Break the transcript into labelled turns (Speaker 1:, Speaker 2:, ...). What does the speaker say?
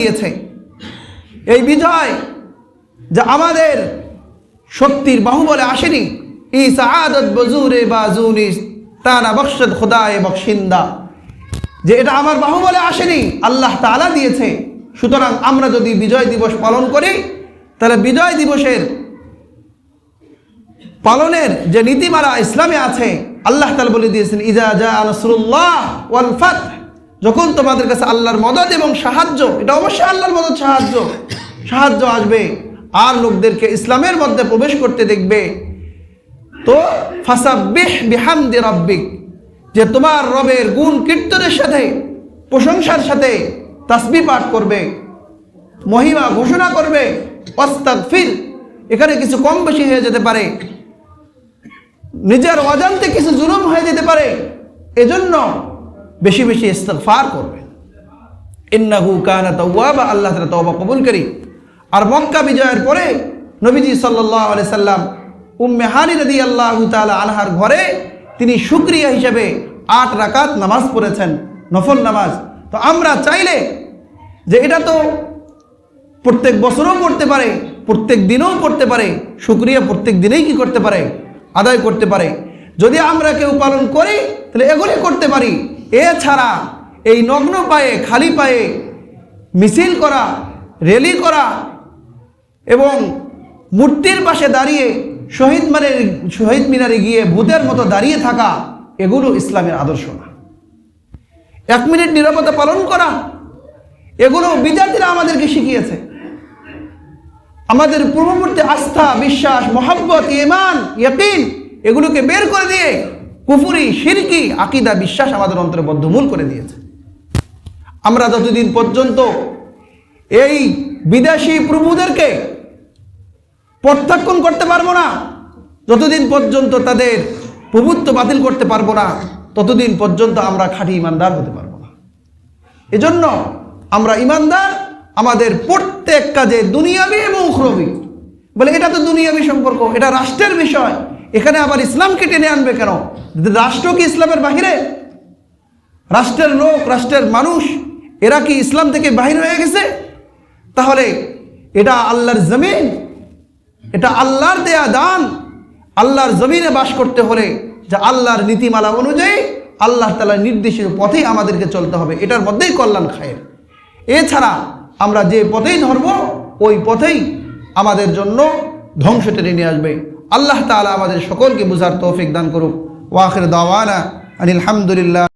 Speaker 1: দিয়েছে। এই বিজয় যা আমাদের শক্তির বাহুবলে আসেনি, ই সাআদত বজুরে বাজুনি তানা বখশত খুদায়ে বখশিন্দা, যে এটা আমার বাহুবলে আসেনি, আল্লাহ তাআলা দিয়েছে। সুতরাং আমরা যদি বিজয় দিবস পালন করি, তাহলে বিজয় দিবসের পালনের যে নীতিমালা ইসলামে আছে, আল্লাহ তাআলা বলে দিয়েছেন, ইজা জাআ নাসরুল্লাহ ওয়াল ফাতহ, যখন তোমাদের কাছে আল্লাহর মদদ এবং সাহায্য, এটা অবশ্যই আল্লাহর মদদ সাহায্য আসবে আর লোকদেরকে ইসলামের মধ্যে প্রবেশ করতে দেখবে, তো ফাসাব্বিহ বিহামদি রাব্বিক, যে তোমার রবের গুণ কীর্তনের সাথে প্রশংসার সাথে তাসবিহ পাঠ করবে, মহিমা ঘোষণা করবে। ওয়াস্তাগফির, এখানে কিছু কম বেশি হয়ে যেতে পারে, নিজের অজান্তে কিছু জুলুম হয়ে যেতে পারে, এজন্য বেশি বেশি ইস্তিগফার করবে। ইন্নাহু কানা তাওয়াবা, আল্লাহ তাআলা তওবা কবুলকারী। আর মক্কা বিজয়ের পরে নবীজি সাল্লাল্লাহু আলাইহি সাল্লাম উম্মে হানি রাদিয়াল্লাহু তাআলা আনহার ঘরে তিনি শুকরিয়া হিসেবে 8 রাকাত নামাজ পড়েছেন, নফল নামাজ। তো আমরা চাইলে যে এটা তো প্রত্যেক বছরও পড়তে পারে, প্রত্যেক দিনেও পড়তে পারে, শুকরিয়া প্রত্যেক দিনেই কি করতে পারে, আদায় করতে পারে। যদি আমরা কেউ পালন করি তাহলে এগুলি করতে পারি। এছাড়া এই নগ্ন পায়ে খালি পায়ে মিছিল করা, র্যালি করা এবং মূর্তির পাশে দাঁড়িয়ে শহীদ মিনারে গিয়ে ভূতের মতো দাঁড়িয়ে থাকা, এগুলো ইসলামের আদর্শ না। 1 মিনিট নীরবতা পালন করা, এগুলো বিজাতিরা আমাদেরকে শিখিয়েছে। আমাদের পূর্ববর্তী আস্থা, বিশ্বাস, মহব্বত, ঈমান, ইয়াকিন, এগুলোকে বের করে দিয়ে কুফরি, শিরকি আকীদা, বিশ্বাস আমাদের অন্তরে বদ্ধমূল করে দিয়েছে। আমরা যতদিন পর্যন্ত এই বিদেশি প্রভুদেরকে প্রত্যাখ্যান করতে পারবো না, যতদিন পর্যন্ত তাদের প্রভুত্ব বাতিল করতে পারবো না, ততদিন পর্যন্ত আমরা খাঁটি ইমানদার হতে পারবো না। এজন্য আমরা ইমানদার, আমাদের প্রত্যেক কাজে দুনিয়াবি এবং উখরবি, বলে এটা তো দুনিয়াবি সম্পর্ক, এটা রাষ্ট্রের বিষয়, এখানে আবার ইসলামকে টেনে আনবে কেন? রাষ্ট্র কি ইসলামের বাহিরে? রাষ্ট্রের লোক, রাষ্ট্রের মানুষ, এরা কি ইসলাম থেকে বাহির হয়ে গেছে? তাহলে এটা আল্লাহর জমিন, এটা আল্লাহর দেয়া দান। আল্লাহর জমিনে বাস করতে হলে যে আল্লাহর নীতিমালা অনুযায়ী আল্লাহ তাআলার নির্দেশিত পথেই আমাদেরকে চলতে হবে, এটার মধ্যেই কল্যাণ খায়ের। এছাড়া আমরা যে পথেই ধরব, ওই পথেই আমাদের জন্য ধ্বংস টেনে নিয়ে আসবে। আল্লাহ তাআলা আমাদের সকলকে বুঝার তৌফিক দান করুক। ওয়া আখির দাওয়ানা আনিল হামদুলিল্লাহ।